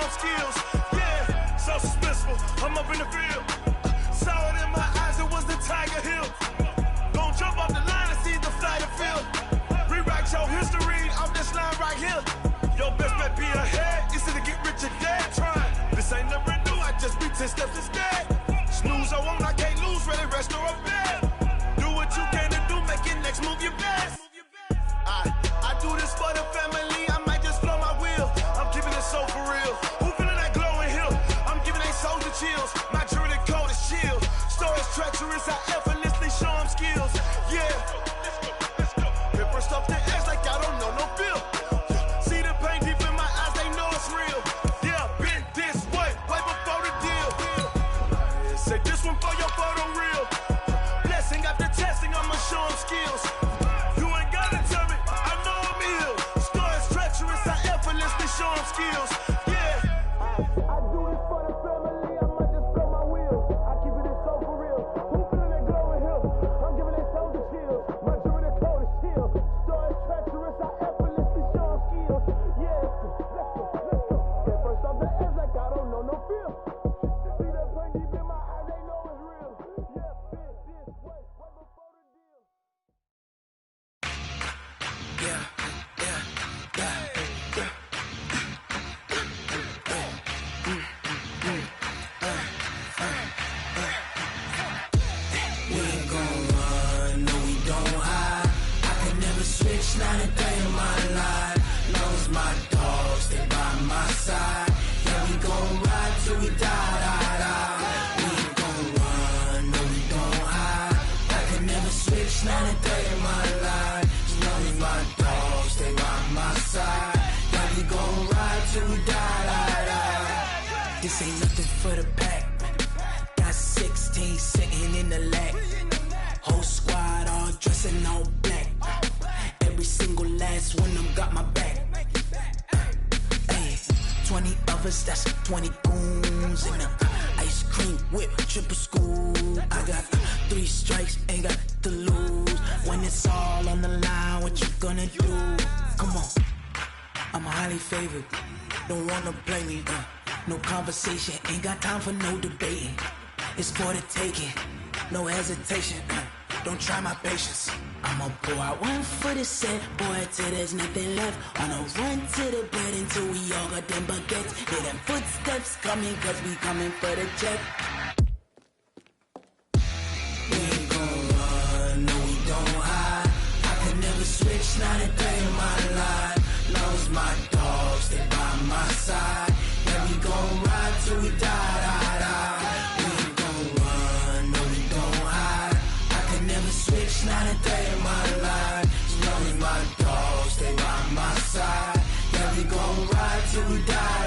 showing skills. Yeah, so suspenseful. I'm up in the field. Saw it in my eyes, it was the Tiger Hill. Gon' jump off the line and see the flight of field. Rewrite your history off this line right here. Your best bet be ahead, easy to get rich or dead. Trying, this ain't never new, I just be 10 steps instead. Snooze I won't, I can't lose, ready, rest or a bed. Do what you can to do, make your next move your best. I do this for the family, I might just flow my wheel. I'm keeping it so for real. Who feeling that glowing hill? I'm giving they soldier chills. My jewelry cold is chill. Stories treacherous, I effortlessly show them skills. Yeah. Paper stuff the edge like I don't know no feel. See the pain deep in my eyes, they know it's real. Yeah, been this way before the deal. Say this one for your photo reel. Blessing after testing, I'ma show them skills. You ain't gotta tell me, I know I'm ill. Stories treacherous, I effortlessly show them skills. Yeah. I do this for the family, I might just blow my wheel. I keep it so for real. Who feeling that glowing hill? I'm giving they soldier chills. My jewelry cold is chill. Stories treacherous, I effortlessly show them skills. Yeah, let's go. Get first off the edge like I don't know no feel. See that pain deep in my eyes, they know it's real. Yeah, been this way before the deal. We ain't gon' run, no we don't hide. I can never switch, not a day in my life. Long as my dogs stay by my side. Yeah, we gon' ride till we die. We ain't gon' run, no we don't hide. I can never switch, not a day in my life. As long as my dogs stay by my side. Yeah, we gon' ride till we die. This ain't nothing for the pack. Got 16 sitting in the lag. Whole squad all dressing all black. Every single last one of them got my back. Hey, 20 of us, that's 20 goons in the ice cream whip, triple scoop. I got 3 strikes, ain't got to lose. When it's all on the line, what you gonna do? Come on, I'm highly favored. Don't wanna play me, no conversation, ain't got time for no debating. It's for the taking, no hesitation. Don't try my patience. I'ma pour out one for the set, boy, till there's nothing left. Wanna run to the bed until we all got them baguettes. Hear them footsteps coming, cause we coming for the jet. We ain't gon' run, no we don't hide. I can never switch, not a day in my life. Long as my dogs stay by my side. Yeah, we gon' ride till we die. We ain't gon' run, no we don't hide. I can never switch, not a day in my life. As long as my dogs stay by my side. Yeah, we gon' ride till we die.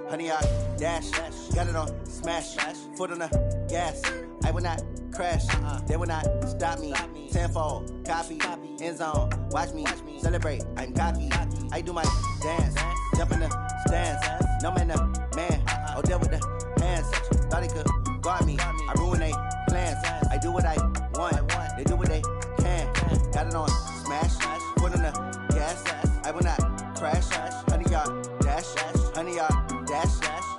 Honey, I dash, got it on smash, foot on the gas. I will not crash, they will not stop me. Tenfold, copy, end zone, watch me celebrate. I'm cocky, I do my dance, jump in the stands. No man, the man, oh deal with the hands. Thought he could guard me, I ruin they plans. I do what I want, they do what they can. Got it on smash, foot on the gas. I will not crash, honey, y'all dash, honey, y'all dash,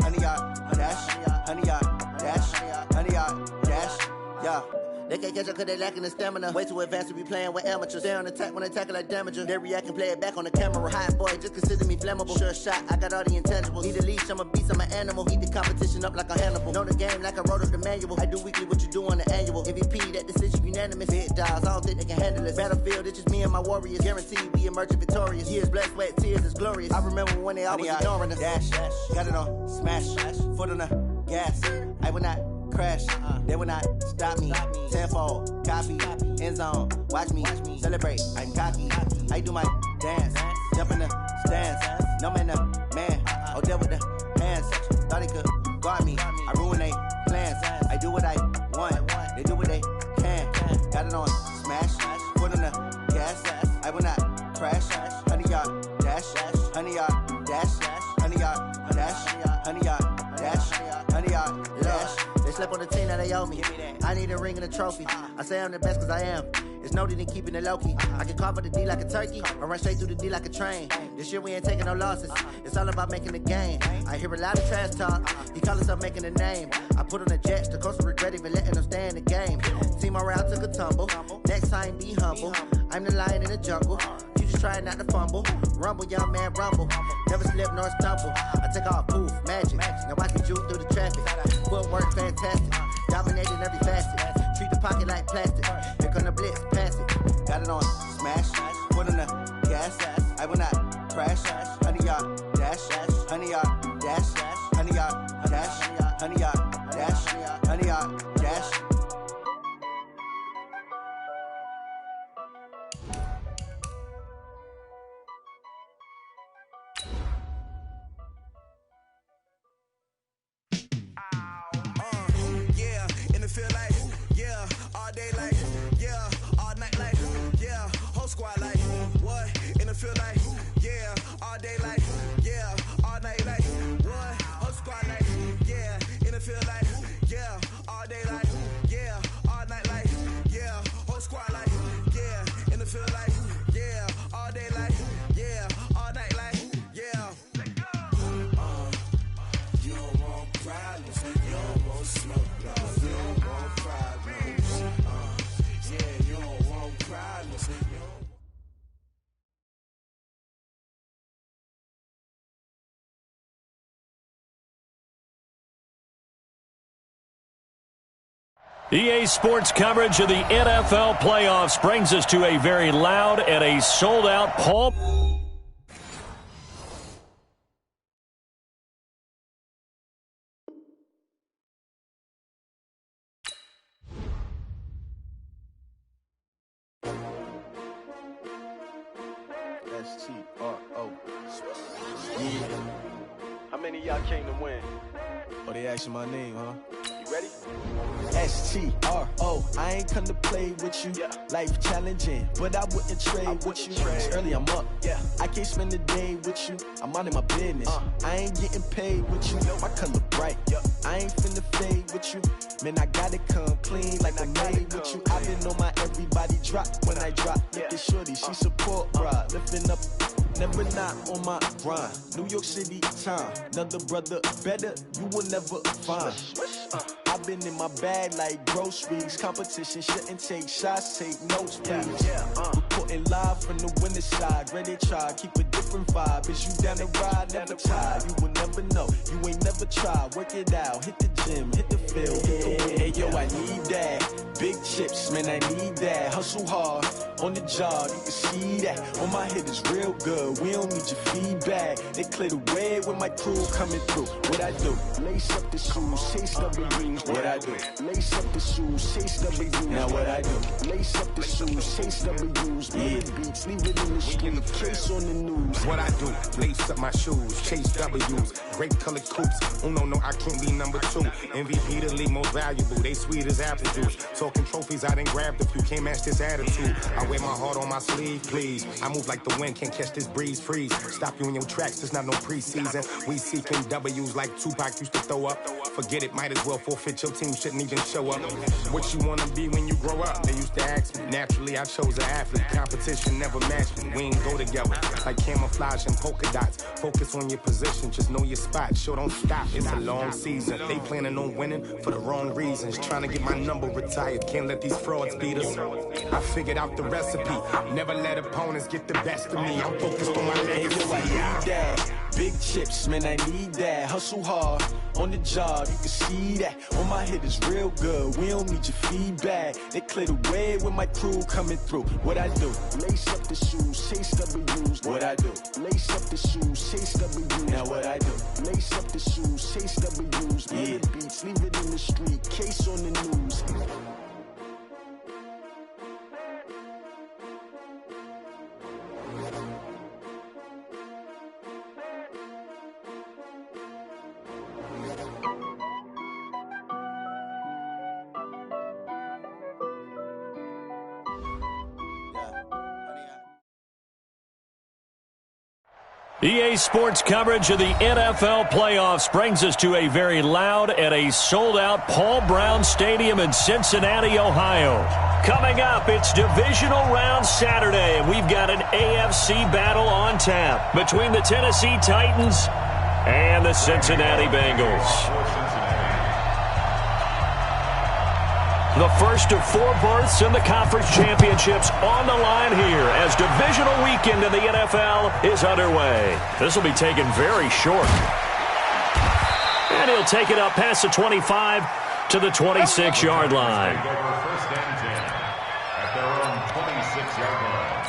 honey, y'all dash, honey, y'all dash, honey, y'all dash, yeah. They can't catch up cause they lacking the stamina. Way too advanced to be playing with amateurs. Stay on attack when they tackle like damager. They react and play it back on the camera. Hot boy, just consider me flammable. Sure shot, I got all the intangibles. Need a leash, I'm a beast, I'm an animal. Heat the competition up like a Hannibal. Know the game like I wrote up the manual. I do weekly what you do on the annual. MVP, that decision unanimous. Big dials, I don't think they can handle it. Battlefield, it's just me and my warriors. Guaranteed we emerging victorious. Years, blood, sweat, tears, it's glorious. I remember when they always ignoring us. Dash, got it on smash, foot on the gas. I will not crash, they will not stop me. Tenfold, copy, end zone, watch me celebrate. I'm cocky, I do my dance, jump in the stands. No man, the man, oh deal with the hands. Thought he could guard me, I ruin they plans. I do what I want, they do what they can. step on the team that they owe me. I need a ring and a trophy. I say I'm the best cause I am. It's noted in keeping it low-key. I can carve up the D like a turkey or run straight through the D like a train. This year we ain't taking no losses. It's all about making the game. I hear a lot of trash talk. He call himself making a name. I put on the Jets. The coach regret even letting them stay in the game. Team morale took a tumble. Next time be humble. I'm the lion in the jungle. You just trying not to fumble. Rumble, young man, rumble. Never slip nor stumble. I take off, poof, magic. Now I can juke through the traffic. Footwork fantastic. Dominating every facet. Treat the pocket like plastic. Here come the blitz, pass it. Got it on smash. Put on the gas. I will not crash. 100 yard dash. 100 yard dash. 100 yard dash. 100 yard dash. 100 yard dash. Feel like, yeah, all day like, yeah, all night like, yeah, whole squad like, what? In the feel like, yeah, all day like, yeah, all night like, what? Whole squad like, yeah, in the feel like, yeah, all day like, yeah, all night like, yeah, whole squad like, yeah, in the feel like, yeah, all day like, yeah, all night like, yeah. You don't want problems, you don't want smoke. EA Sports coverage of the NFL playoffs brings us to a very loud and a sold-out Paul. S-T-R-O. Yeah. How many of y'all came to win? Oh, they asking my name, huh? You ready? S-T-R-O. I ain't come to play with you. Yeah. Life challenging, but I wouldn't trade with you. It's early, I'm up. Yeah. I can't spend the day with you. I'm minding my business. I ain't getting paid with you. My color bright. Yeah. I ain't finna fade with you. Man, I gotta come clean like I'm made with you. I've been on my everybody drop when I drop. Look at shorty, she support, bruh. Lifting up. Never not on my grind. New York City time. Another brother better, you will never find. I've been in my bag like groceries. Competition shouldn't take shots, take notes, please. Reporting live from the winning side. Ready to try, keep a different vibe. Is you down the ride, never tired. You will never know, you ain't never tried. Work it out, hit the gym, hit the field. Hey yo, I need that. Big chips, man, I need that. Hustle hard, on the job, you can see that. On my head is real good, we don't need your feedback. They clear the way with my crew coming through. What I do? Lace up the shoes, chase W's. What I do? Lace up the shoes, chase W's. Now what I do? Lace up the shoes, chase W's. Mid beats, leave it in the street, case on the news. What I do? Lace up my shoes, chase W's. Great colored coops. Oh no, I can't be number 2. MVP the league most valuable. They sweet as apple juice. Talking trophies, I didn't grab the few. Can't match this attitude. I wear my heart on my sleeve, please. I move like the wind, can't catch this breeze, freeze. Stop you in your tracks, there's not no preseason. We seeking W's like Tupac used to throw up. Forget it, might as well forfeit. Your team shouldn't even show up. What you wanna be when you grow up? They used to ask me. Naturally, I chose an athlete. Competition never matched me. We ain't go together like camouflage and polka dots. Focus on your position, just know your spot. Sure, don't stop. It's a long season. They planning on winning for the wrong reasons. Trying to get my number retired. Can't let these frauds beat us. I figured out the recipe. Never let opponents get the best of me. I'm focused on my legacy. I need that. Big chips, man, I need that. Hustle hard, on the job, you can see that. On my head is real good, we don't need your feedback. They clear the way with my crew coming through. What I do? Lace up the shoes, chase W's. What I do? Lace up the shoes, chase W's. Now what I do? Lace up the shoes, chase W's. Yeah. Beats, leave it in the street, case on the news. EA Sports coverage of the NFL playoffs brings us to a very loud and a sold-out Paul Brown Stadium in Cincinnati, Ohio. Coming up, it's divisional round Saturday, and we've got an AFC battle on tap between the Tennessee Titans and the Cincinnati Bengals. The first of 4 berths in the conference championships on the line here as divisional weekend in the NFL is underway. This will be taken very short. And he'll take it up past the 25 to the 26-yard line. First and 10 at their own 26-yard line.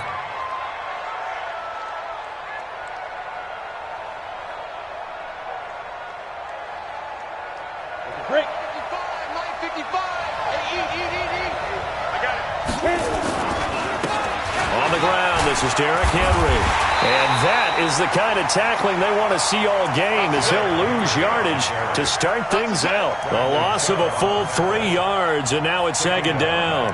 Break. 55, 55. On the ground, this is Derrick Henry. And that is the kind of tackling they want to see all game as he'll lose yardage to start things out. A loss of a full 3 yards, and now it's second down.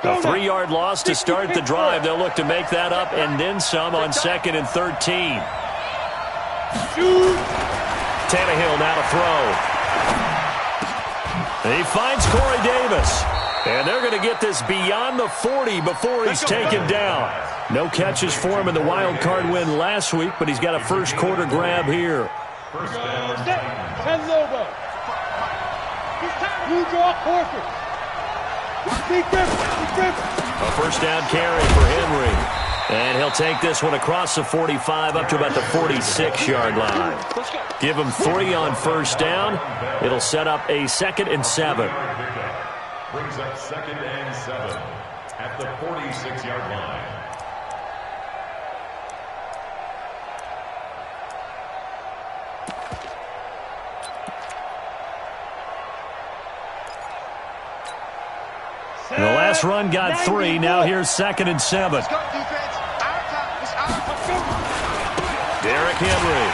A 3-yard loss to start the drive. They'll look to make that up and then some on 2nd and 13. Tannehill now to throw. He finds Corey Davis. And they're going to get this beyond the 40 before he's taken down. No catches for him in the wild card win last week, but he's got a first quarter grab here. First down. 10 logo. You draw quarters. A first down carry for Henry. And he'll take this one across the 45 up to about the 46-yard line. Give him 3 on first down. It'll set up a 2nd and 7. Brings up 2nd and 7 at the 46-yard line. The last run got 3. Now here's 2nd and 7. Derrick Henry.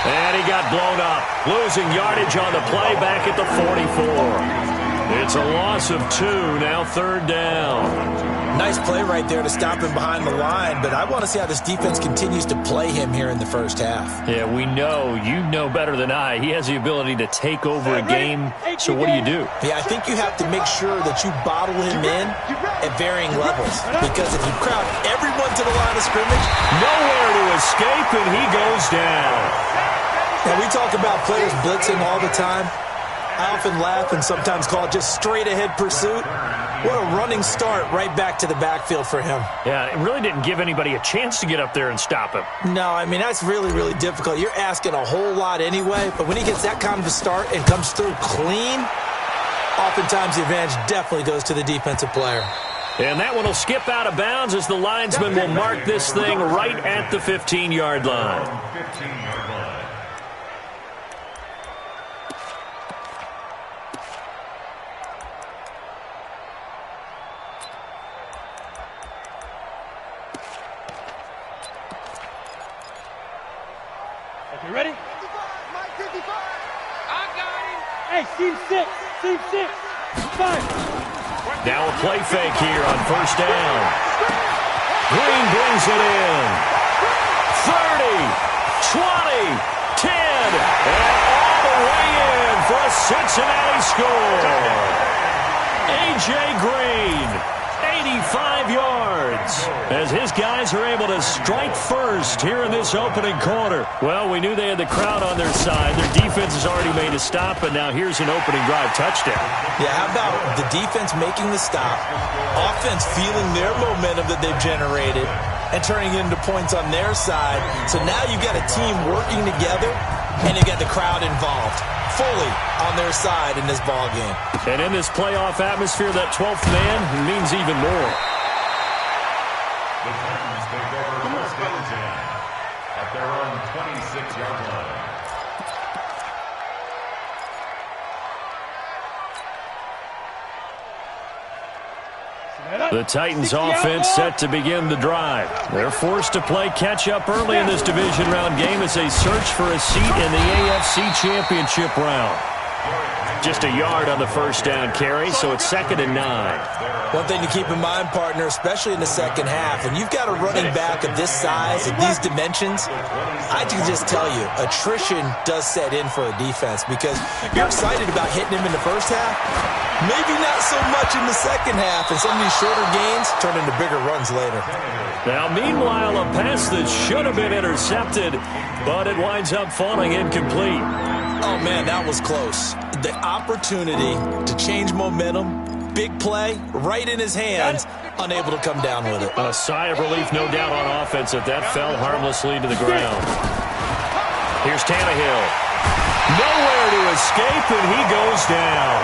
And he got blown up. Losing yardage on the play back at the 44. It's a loss of 2. Now 3rd down. Nice play right there to stop him behind the line, but I want to see how this defense continues to play him here in the first half. Yeah, we know. You know better than I. He has the ability to take over a game. So what do? Yeah, I think you have to make sure that you bottle him in at varying levels, because if you crowd everyone to the line of scrimmage, nowhere to escape, and he goes down. Now, we talk about players blitzing all the time. I often laugh and sometimes call it just straight-ahead pursuit. What a running start right back to the backfield for him. Yeah, it really didn't give anybody a chance to get up there and stop him. No, I mean, that's really, really difficult. You're asking a whole lot anyway, but when he gets that kind of a start and comes through clean, oftentimes the advantage definitely goes to the defensive player. And that one will skip out of bounds as the linesman will mark this thing right at the 15-yard line. 15-yard line. You ready? 55, Mike 55. I got him. Hey, team 6. 5. Now a play fake here on first down. Green brings it in. 30, 20, 10, and all the way in for a Cincinnati score. A.J. Green, 85 yards, as his guys are able to strike first here in this opening quarter. Well, we knew they had the crowd on their side. Their defense has already made a stop, and now here's an opening drive touchdown. Yeah, how about the defense making the stop, offense feeling their momentum that they've generated, and turning it into points on their side. So now you've got a team working together, and you got the crowd involved fully on their side in this ball game. And in this playoff atmosphere, that 12th man means even more. The Titans take over first and 10 at their own 26-yard line. The Titans offense set to begin the drive. They're forced to play catch-up early in this division round game as they search for a seat in the AFC Championship round. Just a yard on the first down carry, so it's 2nd and 9. One thing to keep in mind, partner, especially in the second half, when you've got a running back of this size, of these dimensions, I can just tell you, attrition does set in for a defense because you're excited about hitting him in the first half, maybe not so much in the second half, and some of these shorter gains turn into bigger runs later. Now, meanwhile, a pass that should have been intercepted, but it winds up falling incomplete. Oh, man, that was close. The opportunity to change momentum, big play, right in his hands, unable to come down with it. A sigh of relief, no doubt, on offense that fell harmlessly to the ground. Here's Tannehill. Nowhere to escape, and he goes down.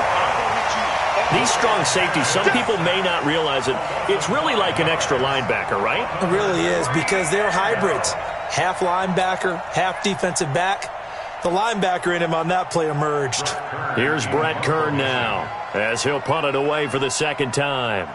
These strong safeties, some people may not realize it. It's really like an extra linebacker, right? It really is because they're hybrids. Half linebacker, half defensive back. The linebacker in him on that play emerged. Here's Brett Kern now as he'll punt it away for the second time.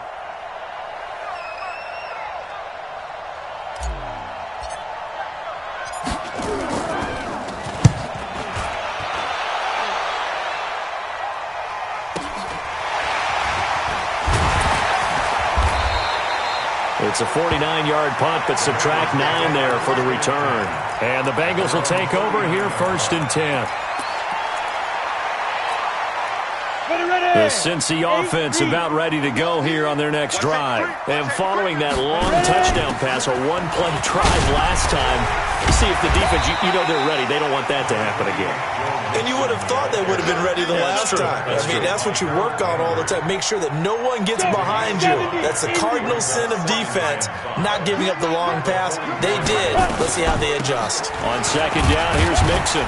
It's a 49-yard punt, but subtract 9 there for the return. And the Bengals will take over here, 1st and 10. The Cincy offense about ready to go here on their next drive. And following that long touchdown pass, a one-play drive last time, see if the defense, you know they're ready. They don't want that to happen again. And you would have thought they would have been ready the last time. That's what you work on all the time. Make sure that no one gets behind you. That's the cardinal sin of defense, not giving up the long pass. They did. Let's see how they adjust. On 2nd down, here's Mixon.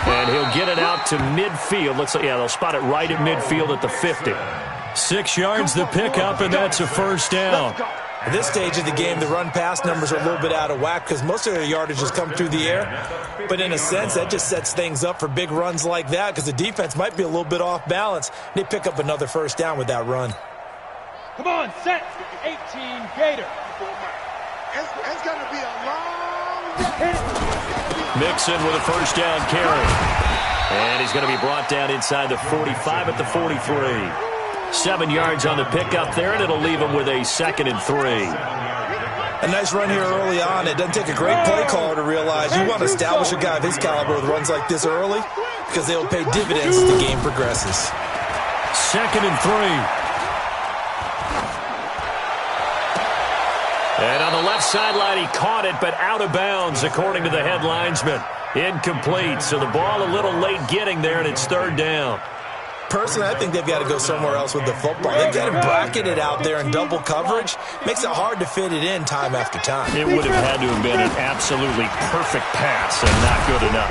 And he'll get it out to midfield. Looks like, yeah, they'll spot it right at midfield at the 50. 6 yards the pickup, and that's a 1st down. At this stage of the game, the run-pass numbers are a little bit out of whack because most of their yardage has come through the air. But in a sense, that just sets things up for big runs like that because the defense might be a little bit off balance. They pick up another 1st down with that run. Come on, set. 18, Gator. It's going to be a long... Mixon with a 1st down carry. And he's going to be brought down inside the 45 at the 43. 7 yards on the pickup there, and it'll leave him with a 2nd and 3. A nice run here early on. It doesn't take a great play caller to realize you want to establish a guy of his caliber with runs like this early because they'll pay dividends as the game progresses. 2nd and 3. And on the left sideline, he caught it, but out of bounds, according to the head linesman. Incomplete, so the ball a little late getting there, and it's 3rd down. Personally, I think they've got to go somewhere else with the football. They've got him bracketed out there in double coverage. Makes it hard to fit it in time after time. It would have had to have been an absolutely perfect pass and not good enough.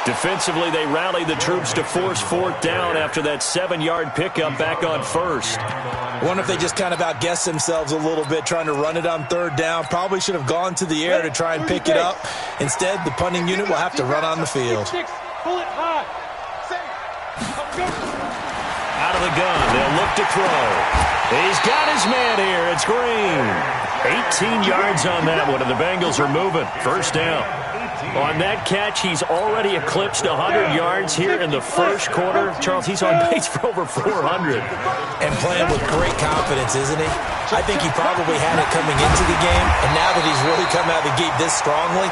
Defensively, they rallied the troops to force 4th down after that 7-yard pickup back on 1st. I wonder if they just kind of outguessed themselves a little bit trying to run it on 3rd down. Probably should have gone to the air to try and pick it up. Instead, the punting unit will have to run on the field. Pull it high. Out of the gun, they'll look to throw. He's got his man here. It's Green. 18 yards on that one, and the Bengals are moving. 1st down. On that catch, he's already eclipsed 100 yards here in the 1st quarter. Charles, he's on pace for over 400. And playing with great confidence, isn't he? I think he probably had it coming into the game, and now that he's really come out of the gate this strongly,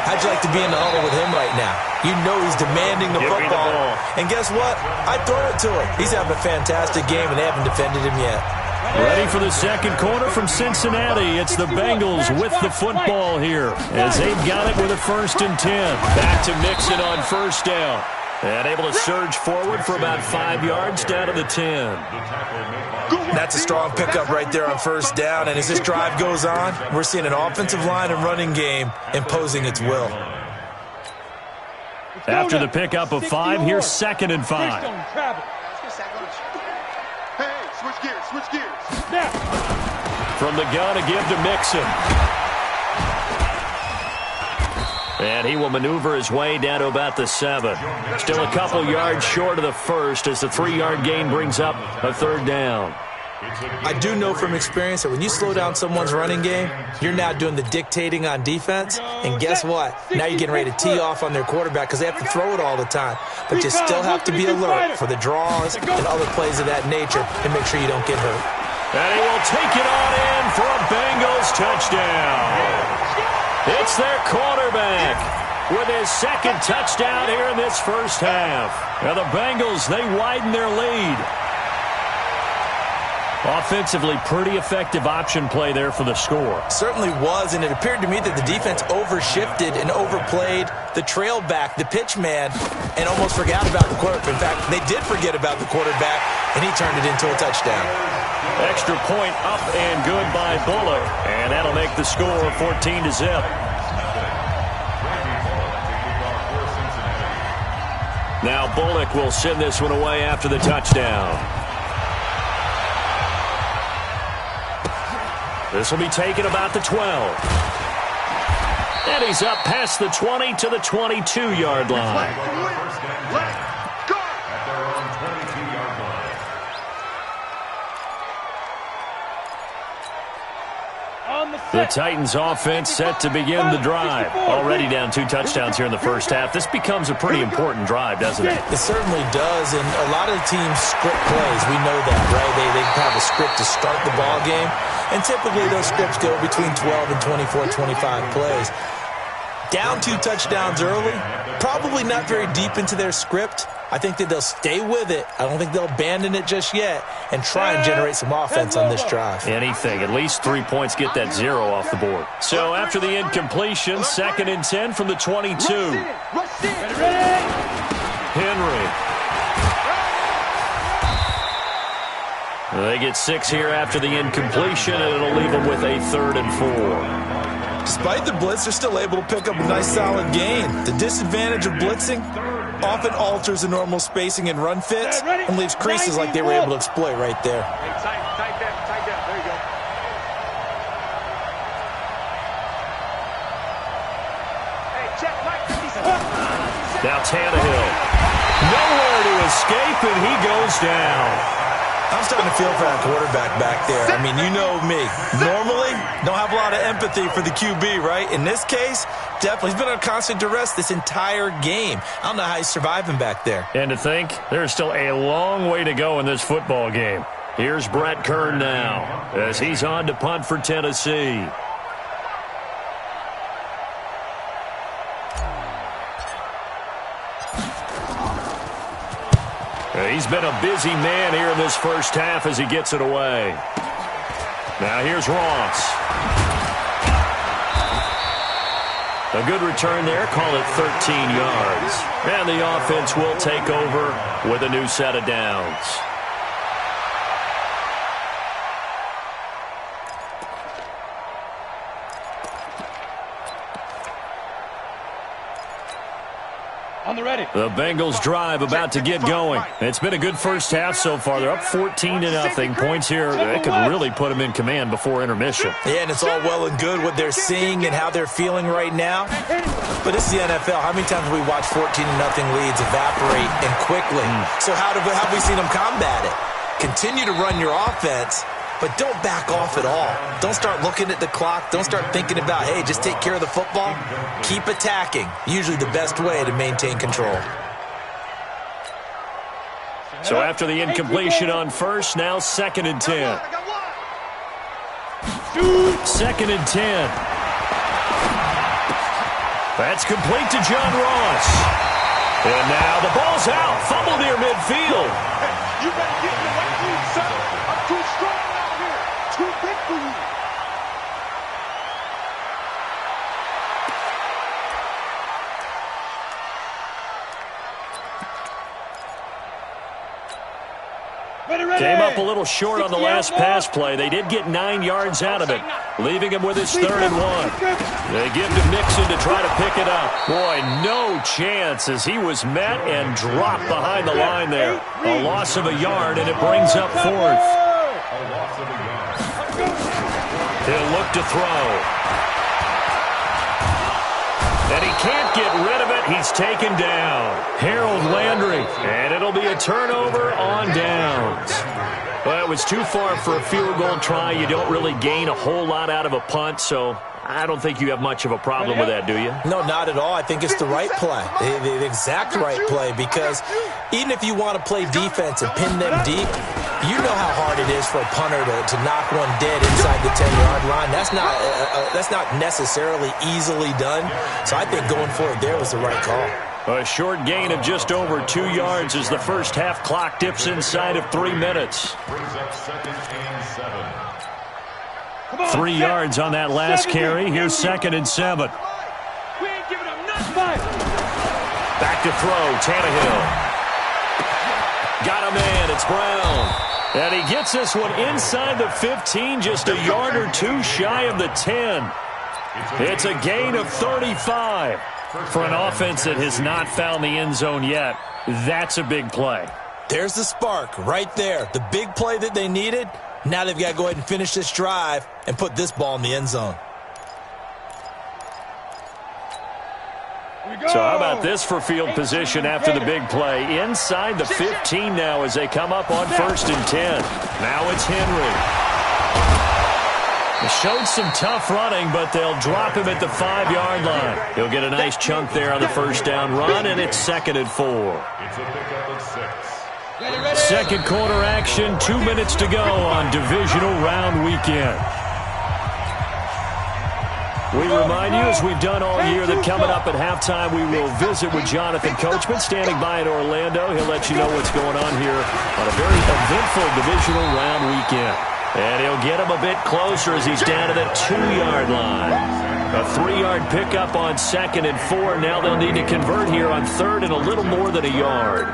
how'd you like to be in the huddle with him right now? You know he's demanding the football. And guess what? I'd throw it to him. He's having a fantastic game, and they haven't defended him yet. Ready for the 2nd quarter from Cincinnati. It's the Bengals with the football here as they've got it with a 1st and 10. Back to Mixon on 1st down. And able to surge forward for about 5 yards down to the 10. That's a strong pickup right there on 1st down. And as this drive goes on, we're seeing an offensive line and running game imposing its will. After the pickup of 5, here's 2nd and 5. Hey, switch gears. From the gun, a give to Mixon. And he will maneuver his way down to about the 7. Still a couple yards short of the 1st as the 3-yard gain brings up a 3rd down. I do know from experience that when you slow down someone's running game, you're now doing the dictating on defense. And guess what? Now you're getting ready to tee off on their quarterback because they have to throw it all the time. But you still have to be alert for the draws and other plays of that nature and make sure you don't get hurt. And he will take it on in for a Bengals touchdown. It's their quarterback with his second touchdown here in this first half. Now the Bengals, they widen their lead. Offensively, pretty effective option play there for the score. Certainly was, and it appeared to me that the defense overshifted and overplayed the trail back, the pitch man, and almost forgot about the quarterback. In fact, they did forget about the quarterback, and he turned it into a touchdown. Extra point up and good by Bullock, and that'll make the score 14-0. Now Bullock will send this one away after the touchdown. This will be taken about the 12. And he's up past the 20 to the 22-yard line. The Titans offense set to begin the drive. Already down 2 touchdowns here in the first half. This becomes a pretty important drive, doesn't it? It certainly does, and a lot of the teams script plays. We know that, right? They have a script to start the ball game, and typically those scripts go between 12 and 24, 25 plays. Down 2 touchdowns early, probably not very deep into their script. I think that they'll stay with it. I don't think they'll abandon it just yet and try and generate some offense on this drive. Anything. At least 3 points, get that 0 off the board. So after the incompletion, 2nd and 10 from the 22. Henry. They get 6 here after the incompletion, and it'll leave them with a 3rd and 4. Despite the blitz, they're still able to pick up a nice solid gain. The disadvantage of blitzing often alters the normal spacing and run fits and leaves creases like they were able to exploit right there. Tight down. There you go. Hey, check Mike. Now Tannehill. Nowhere to escape, and he goes down. I'm starting to feel for that quarterback back there. I mean, you know me. Normally, don't have a lot of empathy for the QB, right? In this case, definitely. He's been on constant duress this entire game. I don't know how he's surviving back there. And to think, there's still a long way to go in this football game. Here's Brett Kern now as he's on to punt for Tennessee. He's been a busy man here in this first half as he gets it away. Now here's Ross. A good return there, call it 13 yards. And the offense will take over with a new set of downs. On the ready. The Bengals drive about to get going. It's been a good first half so far. They're up 14-0. Points here, they could really put them in command before intermission. Yeah, and it's all well and good what they're seeing and how they're feeling right now. But it's the NFL. How many times have we watched 14-0 leads evaporate and quickly? So how have we seen them combat it? Continue to run your offense, but don't back off at all. Don't start looking at the clock. Don't start thinking about, hey, just take care of the football. Keep attacking. Usually the best way to maintain control. So after the incompletion on first, now 2nd and 10. 2nd and 10. That's complete to John Ross. And now the ball's out. Fumble near midfield. You better get in the right lead, son. I'm too strong out here. Too big for you. Came up a little short on the last pass play. They did get 9 yards out of it, leaving him with his 3rd and 1. They give to Mixon to try to pick it up. Boy, no chance as he was met and dropped behind the line there. A loss of a yard, and it brings up 4th. He'll look to throw. And he can't get rid of it. He's taken down. Harold Landry. And it'll be a turnover on downs. Well, it was too far for a field goal try. You don't really gain a whole lot out of a punt, so I don't think you have much of a problem with that, do you? No, not at all. I think it's the right play, the exact right play, because even if you want to play defense and pin them deep, you know how hard it is for a punter to knock one dead inside the 10-yard line. That's not necessarily easily done, so I think going for it there was the right call. A short gain of just over 2 yards as the first half clock dips inside of 3 minutes. 3 yards on that last carry. Here's 2nd and 7. We ain't giving them nothing. Back to throw, Tannehill. Got a man, it's Brown. And he gets this one inside the 15, just a yard or two shy of the 10. It's a gain of 35. For an offense that has not found the end zone yet, that's a big play. There's the spark right there. The big play that they needed. Now they've got to go ahead and finish this drive and put this ball in the end zone. So how about this for field position after the big play? Inside the 15 now as they come up on 1st and 10. Now it's Henry. They showed some tough running, but they'll drop him at the 5-yard line. He'll get a nice chunk there on the first down run, and it's 2nd and 4. It's a pickup of 6. Second quarter action, 2 minutes to go on divisional round weekend. We remind you, as we've done all year, that coming up at halftime, we will visit with Jonathan Coachman, standing by in Orlando. He'll let you know what's going on here on a very eventful divisional round weekend. And he'll get him a bit closer as he's down to the 2-yard line. A 3-yard pickup on 2nd and 4. Now they'll need to convert here on 3rd and a little more than a yard.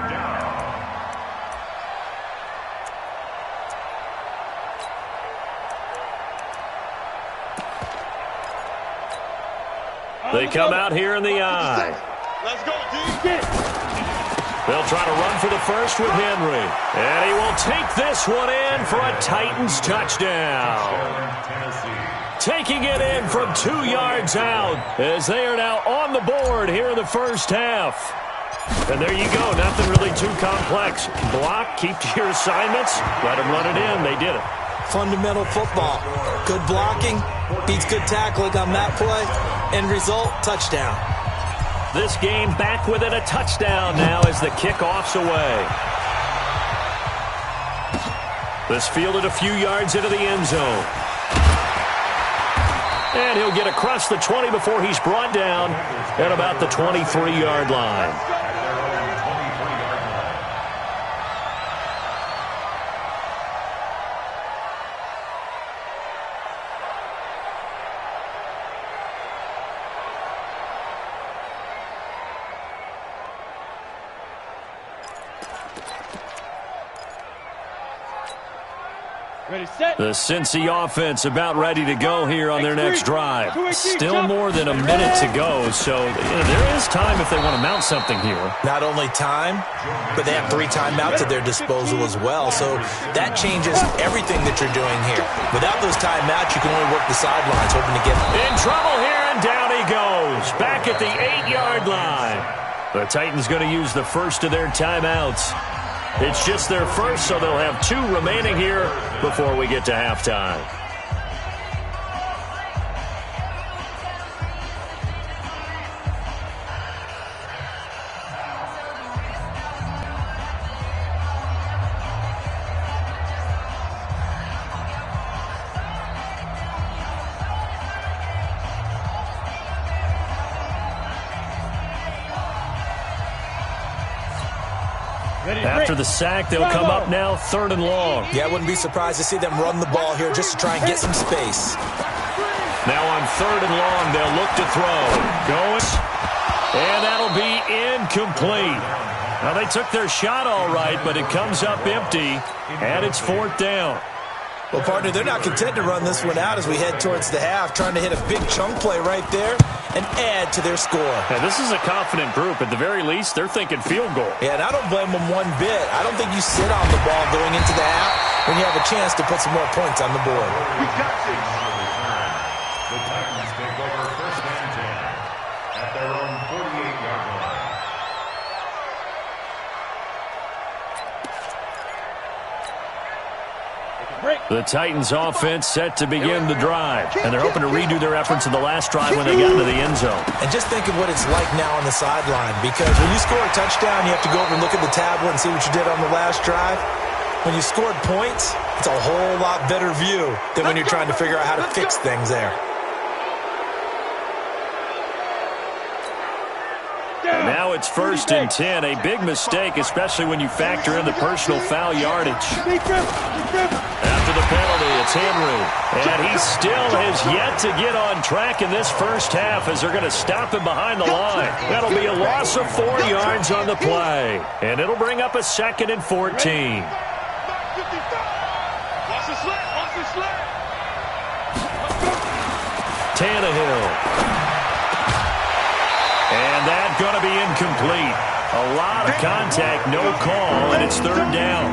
They come out here in the eye. Let's go, D. They'll try to run for the first with Henry. And he will take this one in for a Titans touchdown. Taking it in from 2 yards out as they are now on the board here in the first half. And there you go. Nothing really too complex. Block, keep to your assignments, let them run it in. They did it. Fundamental football. Good blocking beats good tackling on that play. End result, touchdown. This game back within a touchdown now as the kickoff's away. This fielded a few yards into the end zone. And he'll get across the 20 before he's brought down at about the 23-yard line. Ready, set. The Cincy offense about ready to go here on their next drive. Still more than a minute to go, so there is time if they want to mount something here. Not only time, but they have 3 timeouts at their disposal as well, so that changes everything that you're doing here. Without those timeouts, you can only work the sidelines, hoping to get in trouble here, and down he goes. Back at the 8-yard line. The Titans going to use the first of their timeouts. It's just their first, so they'll have 2 remaining here before we get to halftime. After the sack, they'll come up now 3rd and long. Yeah, I wouldn't be surprised to see them run the ball here just to try and get some space. Now on 3rd and long, they'll look to throw. Going. And that'll be incomplete. Now, they took their shot all right, but it comes up empty, and it's 4th down. Well, partner, they're not content to run this one out as we head towards the half, trying to hit a big chunk play right there and add to their score. Yeah, this is a confident group. At the very least, they're thinking field goal. Yeah, and I don't blame them one bit. I don't think you sit on the ball going into the half when you have a chance to put some more points on the board. We got this. The Titans take over 1st and 10 at their The Titans offense set to begin the drive, and they're hoping to redo their efforts in the last drive when they got into the end zone. And just think of what it's like now on the sideline, because when you score a touchdown, you have to go over and look at the tablet and see what you did on the last drive. When you scored points, it's a whole lot better view than when you're trying to figure out how to fix things there. And now it's 1st and 10, a big mistake, especially when you factor in the personal foul yardage. After the penalty, it's Henry, and he still has yet to get on track in this first half as they're going to stop him behind the line. That'll be a loss of 4 yards on the play, and it'll bring up a 2nd and 14. Tannehill. And that's going to be incomplete. A lot of contact, no call, and it's 3rd down.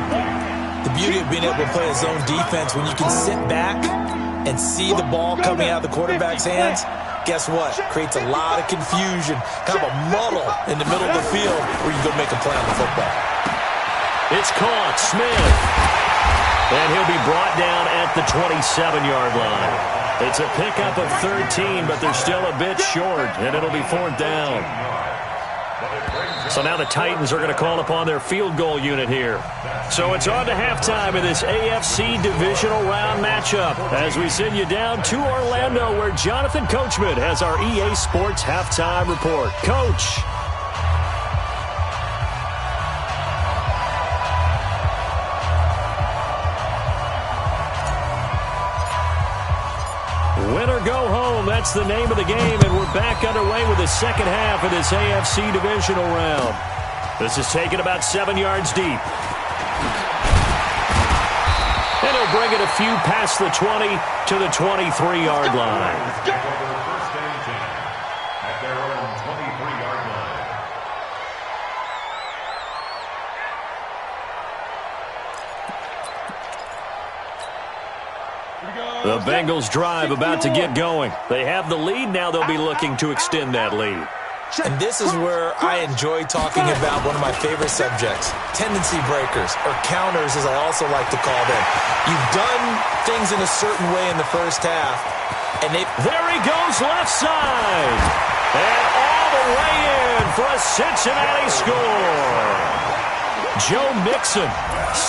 The beauty of being able to play a zone defense, when you can sit back and see the ball coming out of the quarterback's hands, guess what? Creates a lot of confusion, kind of a muddle in the middle of the field where you go make a play on the football. It's caught, Smith. And he'll be brought down at the 27-yard line. It's a pickup of 13, but they're still a bit short, and it'll be 4th down. So now the Titans are going to call upon their field goal unit here. So it's on to halftime in this AFC divisional round matchup as we send you down to Orlando where Jonathan Coachman has our EA Sports halftime report. Coach. Win or go home, that's the name of the game, and we're back underway with the second half of this AFC divisional round. This is taken about 7 yards deep. And he'll bring it a few past the 20 to the 23-yard line. First and 10 at their own 23-yard line. The Bengals drive about to get going. They have the lead. Now they'll be looking to extend that lead. And this is where I enjoy talking about one of my favorite subjects, tendency breakers, or counters as I also like to call them. You've done things in a certain way in the first half, and there he goes left side. And all the way in for a Cincinnati score. Joe Mixon,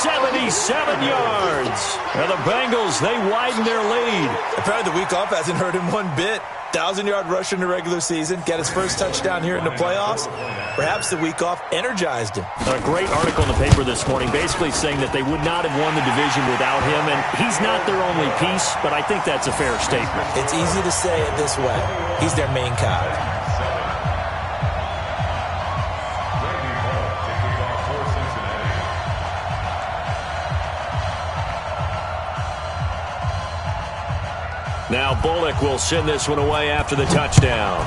77 yards. And the Bengals, they widen their lead. Apparently the week off hasn't hurt him one bit. 1,000-yard rusher in the regular season, get his first touchdown here in the playoffs. Perhaps the week off energized him. A great article in the paper this morning basically saying that they would not have won the division without him, and he's not their only piece, but I think that's a fair statement. It's easy to say it this way. He's their main cog. Now Bullock will send this one away after the touchdown.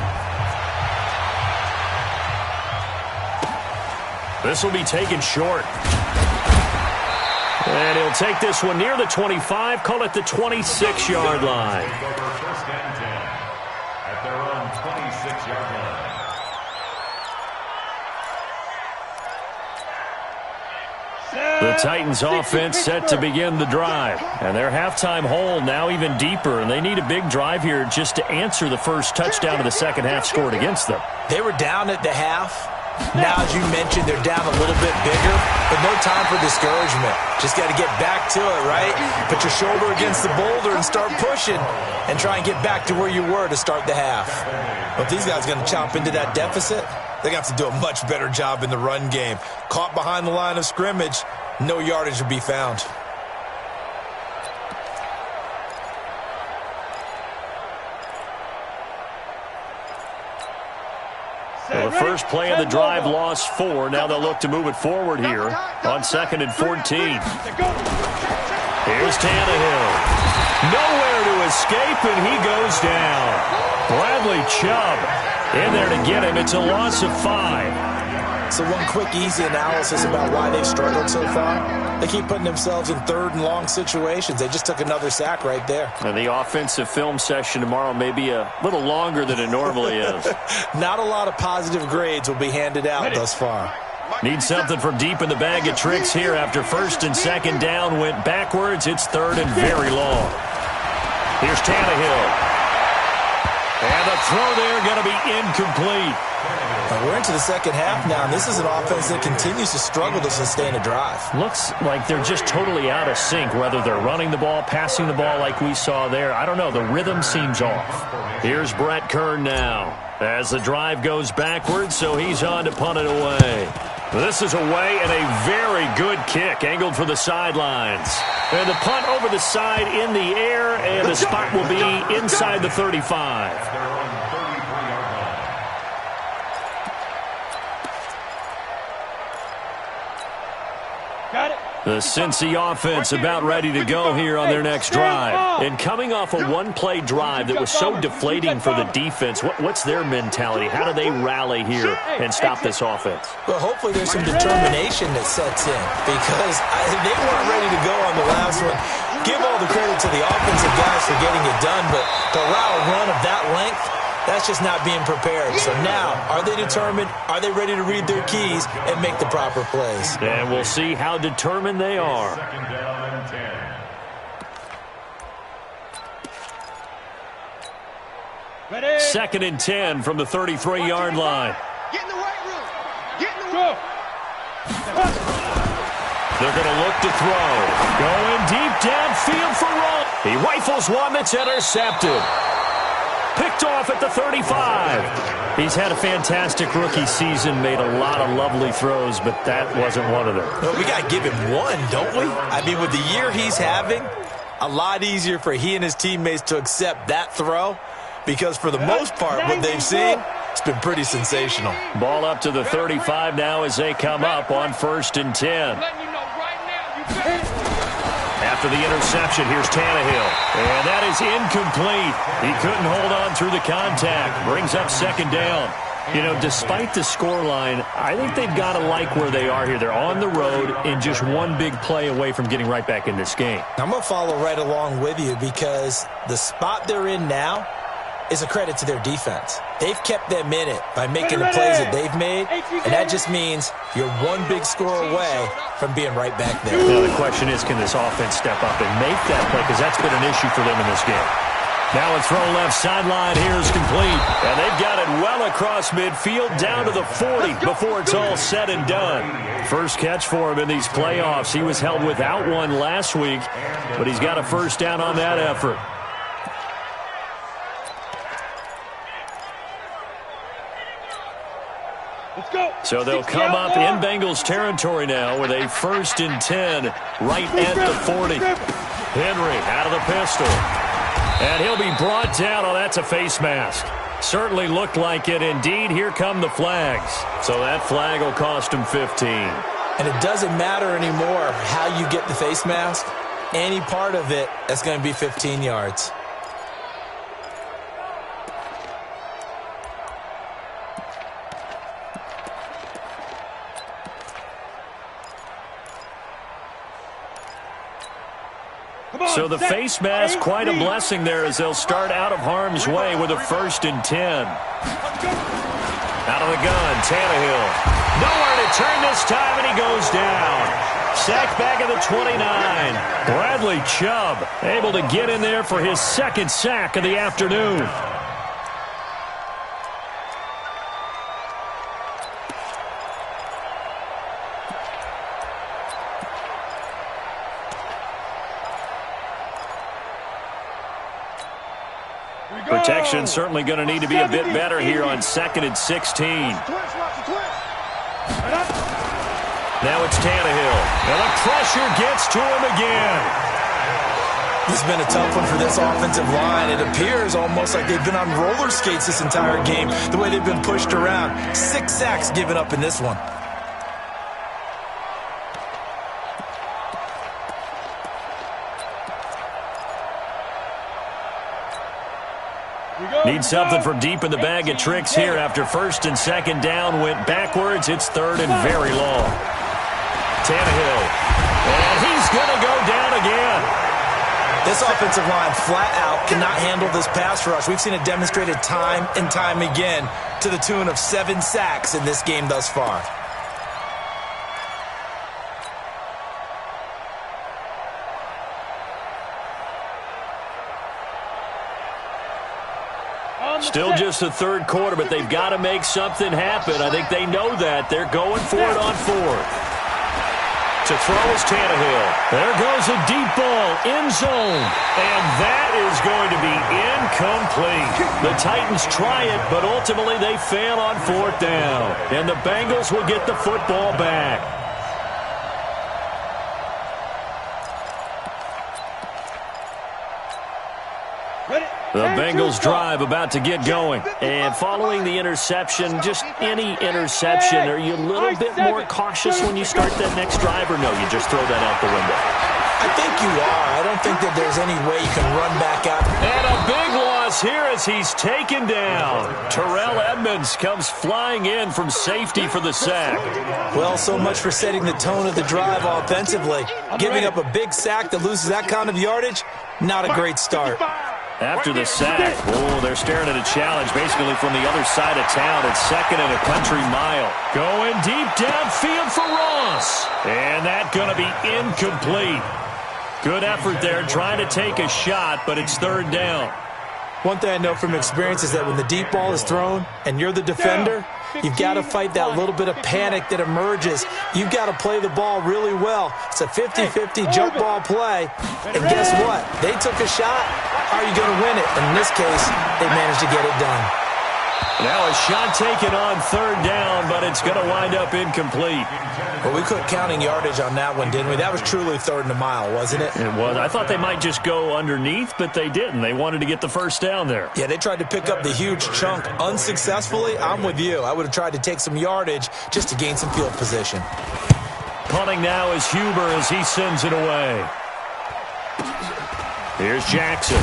This will be taken short. And he'll take this one near the 25, call it the 26-yard line. First and 10 at their own 26-yard line. The Titans offense set to begin the drive. And their halftime hole now even deeper. And they need a big drive here just to answer the first touchdown of the second half scored against them. They were down at the half. Now, as you mentioned, they're down a little bit bigger, but no time for discouragement. Just got to get back to it, right? Put your shoulder against the boulder and start pushing and try and get back to where you were to start the half. But if these guys are going to chop into that deficit, they got to do a much better job in the run game. Caught behind the line of scrimmage, no yardage to be found. Well, the first play of the drive lost 4. Now they'll look to move it forward here on 2nd and 14. Here's Tannehill. Nowhere to escape, and he goes down. Bradley Chubb in there to get him. It's a loss of 5. So one quick, easy analysis about why they've struggled so far. They keep putting themselves in 3rd and long situations. They just took another sack right there. And the offensive film session tomorrow may be a little longer than it normally is. Not a lot of positive grades will be handed out thus far. Need something from deep in the bag of tricks here after first and second down went backwards. It's third and very long. Here's Tannehill. And the throw there going to be incomplete. We're into the second half now, and this is an offense that continues to struggle to sustain a drive. Looks like they're just totally out of sync, whether they're running the ball, passing the ball like we saw there. I don't know. The rhythm seems off. Here's Brett Kern now as the drive goes backwards, so he's on to punt it away. This is away and a very good kick, angled for the sidelines. And the punt over the side in the air, and the spot will be inside the 35. The Cincy offense about ready to go here on their next drive. And coming off a one-play drive that was so deflating for the defense, what's their mentality? How do they rally here and stop this offense? Well, hopefully there's some determination that sets in, because they weren't ready to go on the last one. Give all the credit to the offensive guys for getting it done, but to allow a run of that length, that's just not being prepared. So now, are they determined? Are they ready to read their keys and make the proper plays? And we'll see how determined they are. Second down and 10. Ready? Second and 10 from the 33-yard line. Get in the right room. Get in the room. They're going to look to throw. Going deep downfield for Roll. He rifles one that's intercepted. Picked off at the 35. He's had a fantastic rookie season, made a lot of lovely throws, but that wasn't one of them. Well, we got to give him one, don't we? I mean, with the year he's having, a lot easier for he and his teammates to accept that throw, because for the most part, what they've seen, it's been pretty sensational. Ball up to the 35 now as they come up on first and 10. After the interception, here's Tannehill. And that is incomplete. He couldn't hold on through the contact. Brings up second down. You know, despite the scoreline, I think they've got to like where they are here. They're on the road and just one big play away from getting right back in this game. I'm going to follow right along with you, because the spot they're in now is a credit to their defense. They've kept them in it by making the plays that they've made, and that just means you're one big score away from being right back there. Now the question is, can this offense step up and make that play? Because that's been an issue for them in this game. Now a throw left sideline here is complete. And they've got it well across midfield down to the 40 before it's all said and done. First catch for him in these playoffs. He was held without one last week, but he's got a first down on that effort. So they'll come up in Bengals territory now with a first and 10 right at the 40. Henry out of the pistol. And he'll be brought down. Oh, that's a face mask. Certainly looked like it. Indeed, here come the flags. So that flag will cost him 15. And it doesn't matter anymore how you get the face mask. Any part of it, that's going to be 15 yards. So the face mask, quite a blessing there as they'll start out of harm's way with a first and 10. Out of the gun, Tannehill. Nowhere to turn this time, and he goes down. Sacked back at the 29. Bradley Chubb able to get in there for his second sack of the afternoon. Protection certainly going to need to be a bit better here on second and 16. Now it's Tannehill. And the pressure gets to him again. This has been a tough one for this offensive line. It appears almost like they've been on roller skates this entire game, the way they've been pushed around. 6 sacks given up in this one. Need something from deep in the bag of tricks here after first and second down went backwards. It's third and very long. Tannehill. And he's going to go down again. This offensive line flat out cannot handle this pass rush. We've seen it demonstrated time and time again to the tune of 7 sacks in this game thus far. Still just the third quarter, but they've got to make something happen. I think they know that. They're going for it on fourth. To throw is Tannehill. There goes a deep ball, end zone. And that is going to be incomplete. The Titans try it, but ultimately they fail on fourth down. And the Bengals will get the football back. The Bengals drive about to get going. And following the interception, just any interception, are you a little bit more cautious when you start that next drive, or no, you just throw that out the window? I think you are. I don't think that there's any way you can run back out. And a big loss here as he's taken down. Terrell Edmonds comes flying in from safety for the sack. Well, so much for setting the tone of the drive offensively. Giving up a big sack that loses that kind of yardage, not a great start. After the sack, they're staring at a challenge basically from the other side of town. It's second and a country mile. Going deep downfield for Ross. And that's going to be incomplete. Good effort there trying to take a shot, but it's third down. One thing I know from experience is that when the deep ball is thrown and you're the defender, you've got to fight that little bit of panic that emerges. You've got to play the ball really well. It's a 50-50 jump ball play. And guess what? They took a shot. How are you going to win it? And in this case, they managed to get it done. Now a shot taken on third down, but it's going to wind up incomplete. Well, we quit counting yardage on that one, didn't we? That was truly third and a mile, wasn't it? It was. I thought they might just go underneath, but they didn't. They wanted to get the first down there. Yeah, they tried to pick up the huge chunk unsuccessfully. I'm with you. I would have tried to take some yardage just to gain some field position. Punting now is Huber as he sends it away. Here's Jackson.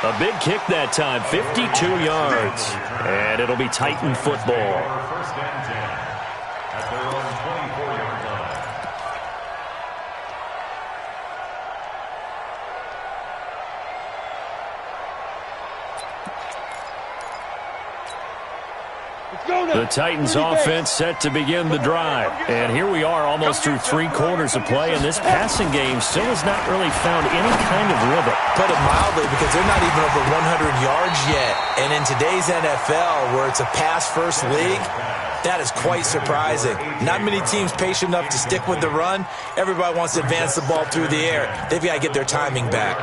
A big kick that time, 52 yards. And it'll be Titan football. First and 10 at their own 24-yard line. The Titans offense set to begin the drive. And here we are almost through 3 quarters of play, and this passing game still has not really found any kind of rhythm. Put it mildly, because they're not even over 100 yards yet. And in today's NFL, where it's a pass-first league, that is quite surprising. Not many teams patient enough to stick with the run. Everybody wants to advance the ball through the air. They've got to get their timing back.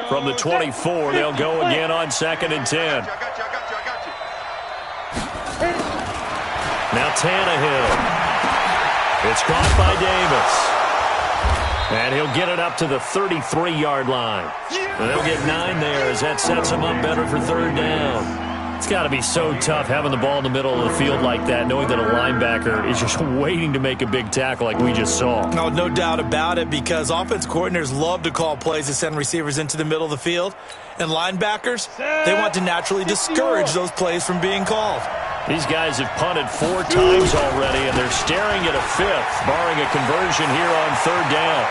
From the 24, they'll go again on 2nd and 10. Now Tannehill. It's caught by Davis. And he'll get it up to the 33-yard line. And they'll get 9 there as that sets him up better for third down. It's got to be so tough having the ball in the middle of the field like that, knowing that a linebacker is just waiting to make a big tackle like we just saw. Oh, no doubt about it, because offense coordinators love to call plays to send receivers into the middle of the field. And linebackers, they want to naturally discourage those plays from being called. These guys have punted 4 times already, and they're staring at a 5th, barring a conversion here on third down.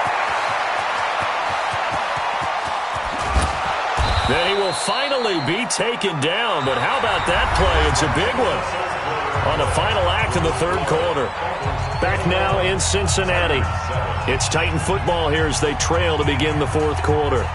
Then he will finally be taken down, but how about that play? It's a big one on the final act of the third quarter. Back now in Cincinnati. It's Titan football here as they trail to begin the fourth quarter.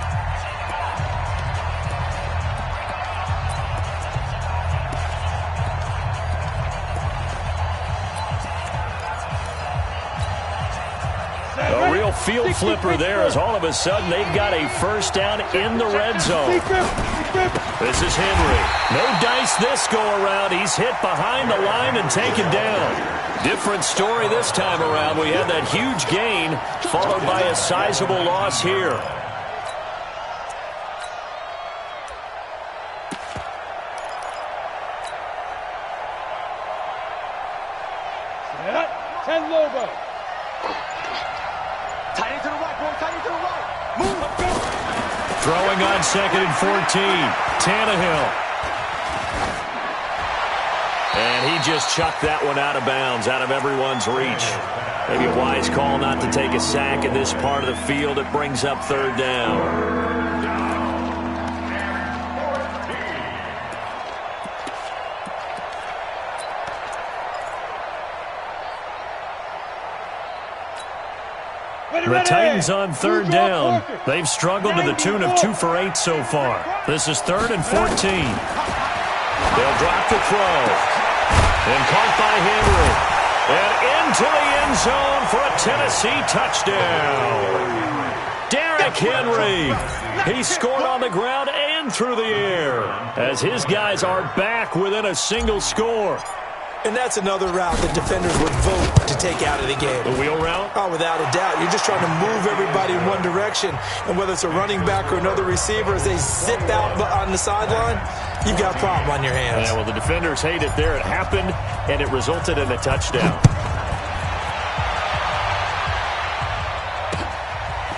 A real field flipper there as all of a sudden they've got a first down in the red zone. This is Henry. No dice this go around. He's hit behind the line and taken down. Different story this time around. We had that huge gain followed by a sizable loss here. Set. 10 logo. Tight into the right, boy. Tight into the right. Move. Go. Throwing on 2nd and 14. Tannehill. And he just chucked that one out of bounds, out of everyone's reach. Maybe a wise call not to take a sack in this part of the field. It brings up third down. The Titans on third down. They've struggled to the tune of 2 for 8 so far. This is 3rd and 14. They'll drop the throw. And caught by Henry. And into the end zone for a Tennessee touchdown. Derrick Henry. He scored on the ground and through the air as his guys are back within a single score. And that's another route that defenders would vote to take out of the game. The wheel route? Oh, without a doubt. You're just trying to move everybody in one direction. And whether it's a running back or another receiver, as they zip out on the sideline, you've got a problem on your hands. Yeah, well, the defenders hate it there. It happened, and it resulted in a touchdown.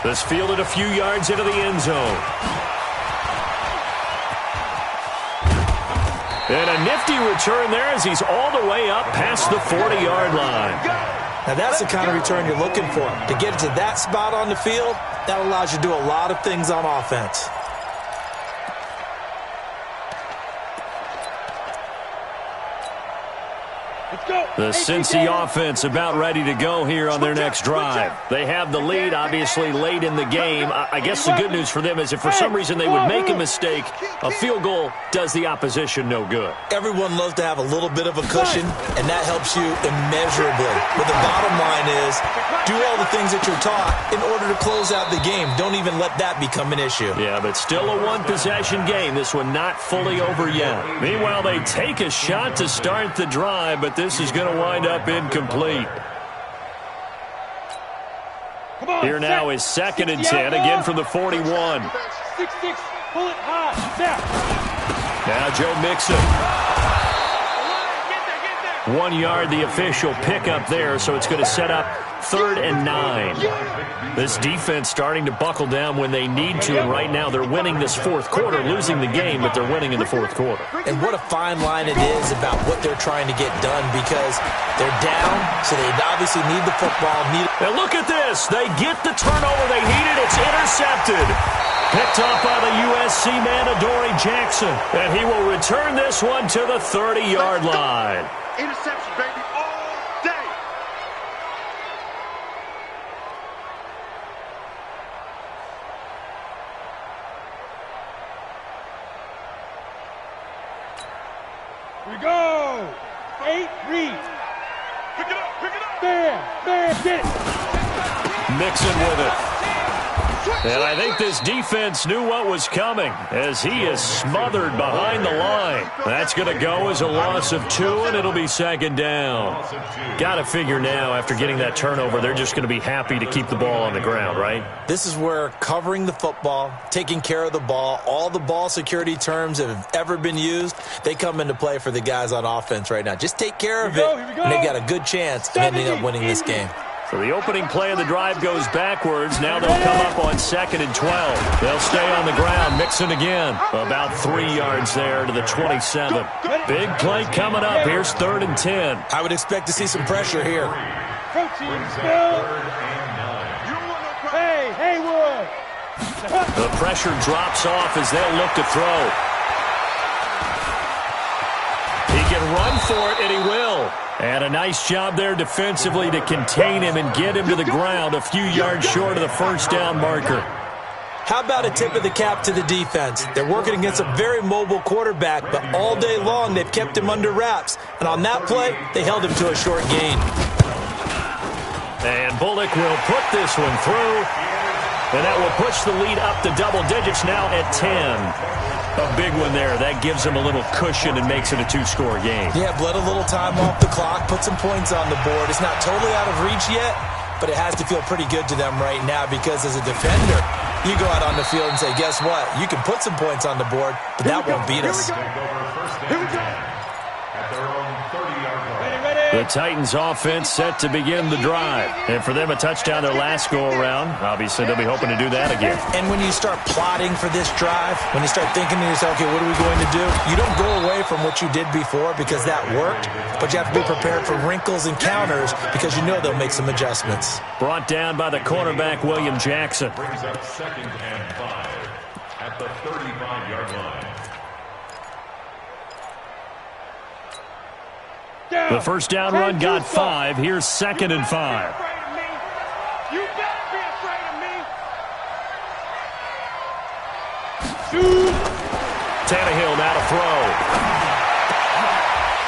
This fielded a few yards into the end zone. And a nifty return there as he's all the way up past the 40-yard line. Now, that's the kind of return you're looking for. To get to that spot on the field, that allows you to do a lot of things on offense. The Cincy offense about ready to go here on their next drive. They have the lead, obviously, late in the game. I guess the good news for them is if for some reason they would make a mistake, a field goal does the opposition no good. Everyone loves to have a little bit of a cushion, and that helps you immeasurably. But the bottom line is, do all the things that you're taught in order to close out the game. Don't even let that become an issue. Yeah, but still a one-possession game. This one not fully over yet. Meanwhile, they take a shot to start the drive, but this is going to wind up incomplete. Here now is 2nd and 10, again from the 41. 6-6, pull it high, now Joe Mixon. 1 yard, the official pickup there, so it's going to set up 3rd and 9. This defense starting to buckle down when they need to, and right now they're winning this 4th quarter, losing the game, but they're winning in the 4th quarter. And what a fine line it is about what they're trying to get done, because they're down, so they obviously need the football. And look at this. They get the turnover they needed. It's intercepted. Picked off by the USC man, Adoree Jackson. And he will return this one to the 30-yard line. Interception, baby, all day. Here we go. 8 reads. Pick it up, pick it up. Bam, get it. Mixon with it. And I think this defense knew what was coming as he is smothered behind the line. That's going to go as a loss of 2, and it'll be 2nd down. Got to figure now, after getting that turnover, they're just going to be happy to keep the ball on the ground, right? This is where covering the football, taking care of the ball, all the ball security terms that have ever been used, they come into play for the guys on offense right now. Just take care of it, and they've got a good chance of ending up winning this game. So the opening play of the drive goes backwards. Now they'll come up on 2nd and 12. They'll stay on the ground. Mixon again. About 3 yards there to the 27. Big play coming up. Here's 3rd and 10. I would expect to see some pressure here. Hey, Haywood. The pressure drops off as they'll look to throw. He can run for it, and he will. And a nice job there defensively to contain him and get him to the ground a few yards short of the 1st down marker. How about a tip of the cap to the defense? They're working against a very mobile quarterback, but all day long they've kept him under wraps. And on that play, they held him to a short gain. And Bullock will put this one through. And that will push the lead up to double digits now at 10. A big one there. That gives them a little cushion and makes it a 2-score game. Yeah, bled a little time off the clock, put some points on the board. It's not totally out of reach yet, but it has to feel pretty good to them right now because as a defender, you go out on the field and say, guess what? You can put some points on the board, but that won't beat us. Here we go. At their own 30-yard line. The Titans offense set to begin the drive. And for them, a touchdown their last go-around. Obviously, they'll be hoping to do that again. And when you start plotting for this drive, when you start thinking to yourself, okay, what are we going to do? You don't go away from what you did before because that worked, but you have to be prepared for wrinkles and counters because you know they'll make some adjustments. Brought down by the cornerback, William Jackson. Brings up 2nd and 5 at the 35-yard line. The 1st down run got 5. Here's 2nd and 5. You better be a Tannehill now to throw.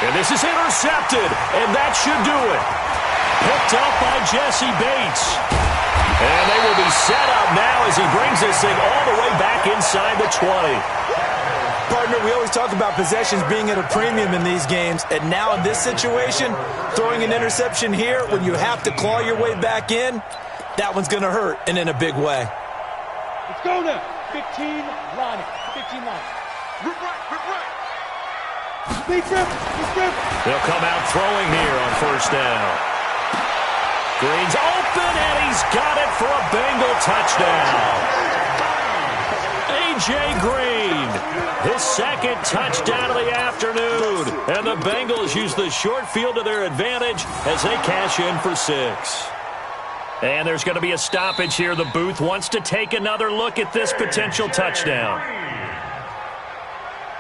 And this is intercepted, and that should do it. Picked up by Jesse Bates. And they will be set up now as he brings this thing all the way back inside the 20. Partner, we always talk about possessions being at a premium in these games, and now in this situation, throwing an interception here when you have to claw your way back in, that one's going to hurt, and in a big way. Let's go now. 15 lining. 15 lining. Rip right. Big rip. They'll come out throwing here on first down. Green's open, and he's got it for a Bengal touchdown. A.J. Green, his second touchdown of the afternoon. And the Bengals use the short field to their advantage as they cash in for 6. And there's going to be a stoppage here. The booth wants to take another look at this potential touchdown.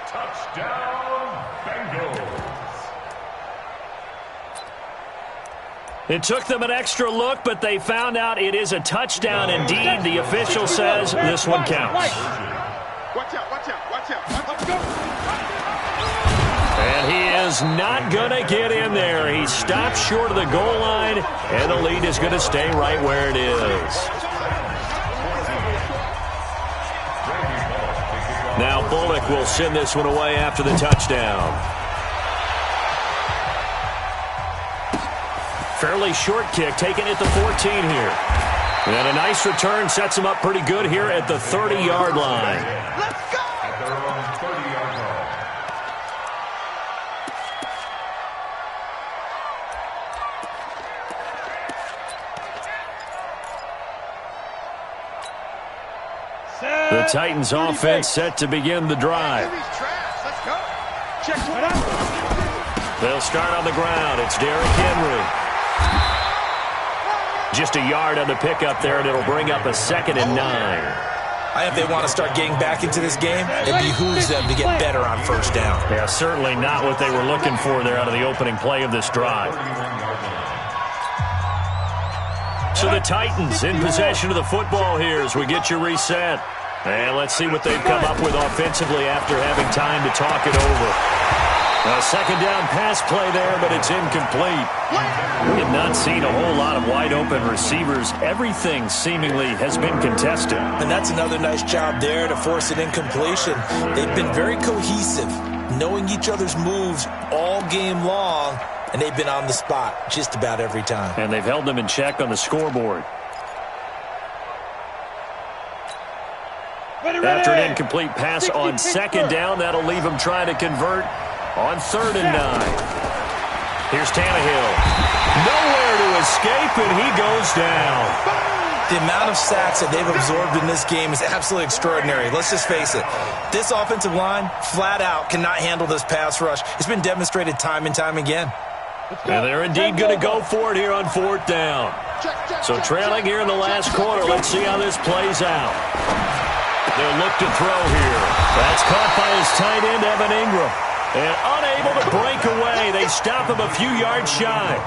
Touchdown, Bengals. It took them an extra look, but they found out it is a touchdown indeed. The official says this one counts. Watch out. Let's go. And he is not going to get in there. He stopped short of the goal line, and the lead is going to stay right where it is. Now Bullock will send this one away after the touchdown. Fairly short kick taken at the 14 here. And a nice return sets him up pretty good here at the 30-yard line. At their own 30-yard line. The Titans offense set to begin the drive. They'll start on the ground. It's Derrick Henry. Just a yard on the pickup there, and it'll bring up a 2nd and 9. If they want to start getting back into this game, it behooves them to get better on first down. Yeah, certainly not what they were looking for there out of the opening play of this drive. So the Titans in possession of the football here as we get you reset. And let's see what they've come up with offensively after having time to talk it over. A second down pass play there, but it's incomplete. We have not seen a whole lot of wide-open receivers. Everything seemingly has been contested. And that's another nice job there to force an incompletion. They've been very cohesive, knowing each other's moves all game long, and they've been on the spot just about every time. And they've held them in check on the scoreboard. After an incomplete pass on second down, that'll leave them trying to convert on 3rd and 9. Here's Tannehill. Nowhere to escape, and he goes down. The amount of sacks that they've absorbed in this game is absolutely extraordinary. Let's just face it. This offensive line, flat out, cannot handle this pass rush. It's been demonstrated time and time again. And they're indeed going to go for it here on 4th down. So trailing here in the last quarter, let's see how this plays out. They'll look to throw here. That's caught by his tight end, Evan Ingram. And unable to break away. They stop him a few yards shy.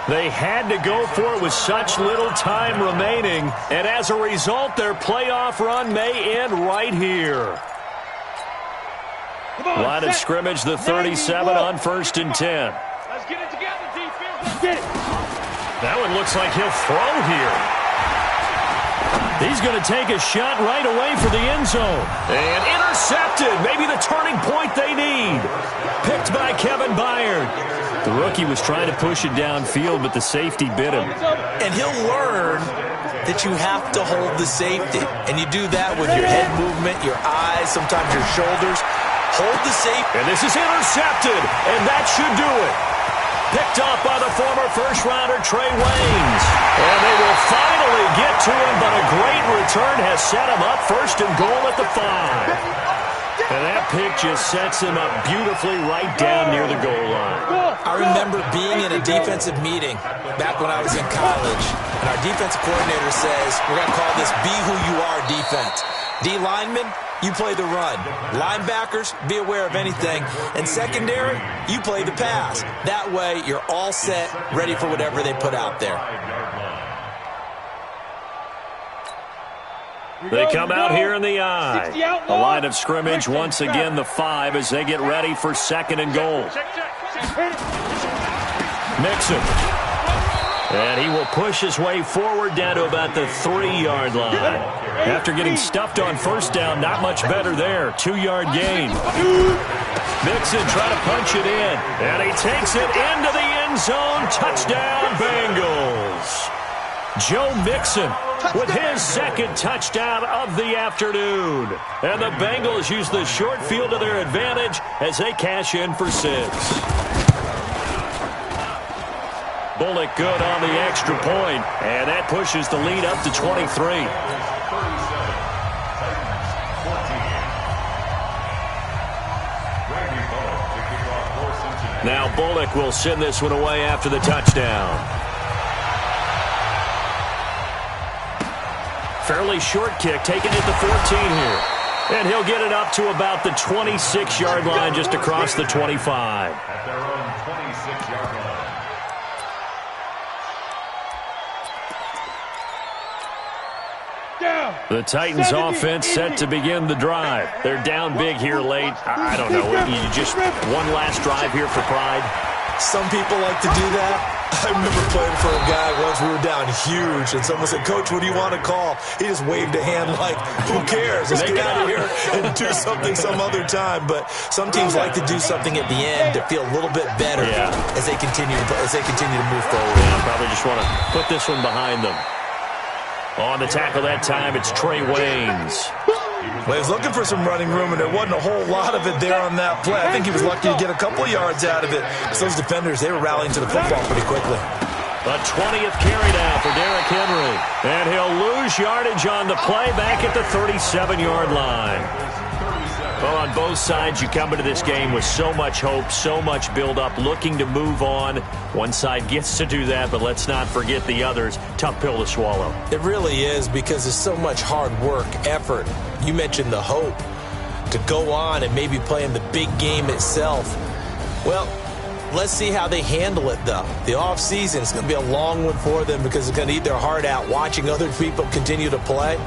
They had to go for it with such little time remaining. And as a result, their playoff run may end right here. Line of scrimmage, the 37 on 1st and 10. Let's get it together, defense. Let's get it. That one looks like he'll throw here. He's going to take a shot right away for the end zone. And intercepted. Maybe the turning point they need. Picked by Kevin Byard. The rookie was trying to push it downfield, but the safety bit him. And he'll learn that you have to hold the safety. And you do that with your head movement, your eyes, sometimes your shoulders. Hold the safety. And this is intercepted. And that should do it. Picked off by the former first-rounder Trey Waynes. And they will finally get to him, but a great return has set him up 1st and goal at the 5. And that pick just sets him up beautifully right down near the goal line. I remember being in a defensive meeting back when I was in college, and our defensive coordinator says, we're going to call this be who you are defense. D linemen, you play the run. Linebackers, be aware of anything. And secondary, you play the pass. That way, you're all set, ready for whatever they put out there. They come out here in the I. The line of scrimmage once again the 5 as they get ready for 2nd and goal. Mixon. And he will push his way forward down to about the 3-yard line. After getting stuffed on 1st down, not much better there. 2-yard gain. Mixon trying to punch it in. And he takes it into the end zone. Touchdown, Bengals. Joe Mixon with his 2nd touchdown of the afternoon. And the Bengals use the short field to their advantage as they cash in for 6. Bullock good on the extra point, and that pushes the lead up to 23. Now Bullock will send this one away after the touchdown. Fairly short kick, taken at the 14 here. And he'll get it up to about the 26-yard line, just across the 25. At their own 26-yard line. The Titans offense set to begin the drive. They're down big here late. I don't know. You just one last drive here for pride. Some people like to do that. I remember playing for a guy once. We were down huge, and someone said, "Coach, what do you want to call?" He just waved a hand like, "Who cares? Let's get out of here and do something some other time." But some teams like to do something at the end to feel a little bit better as they continue to move forward. Yeah, probably just want to put this one behind them. On the tackle that time, it's Trey Waynes. Well, he was looking for some running room, and there wasn't a whole lot of it there on that play. I think he was lucky to get a couple yards out of it. Because those defenders, they were rallying to the football pretty quickly. The 20th carry down for Derrick Henry. And he'll lose yardage on the play back at the 37-yard line. Well, on both sides, you come into this game with so much hope, so much build-up, looking to move on. One side gets to do that, but let's not forget the others. Tough pill to swallow. It really is, because there's so much hard work, effort. You mentioned the hope to go on and maybe play in the big game itself. Well, let's see how they handle it, though. The offseason is going to be a long one for them because it's going to eat their heart out watching other people continue to play.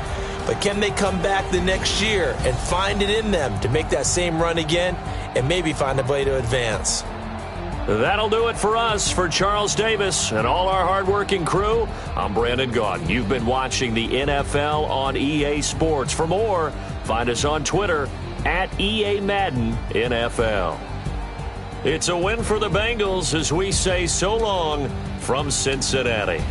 But can they come back the next year and find it in them to make that same run again and maybe find a way to advance? That'll do it for us. For Charles Davis and all our hardworking crew, I'm Brandon Gaudin. You've been watching the NFL on EA Sports. For more, find us on Twitter at EA Madden NFL. It's a win for the Bengals as we say so long from Cincinnati.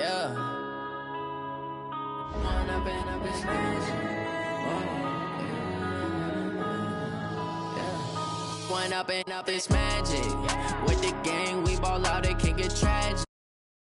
Yeah. One up and up is magic. One up and up is magic. With the gang, we ball out, it can get tragic.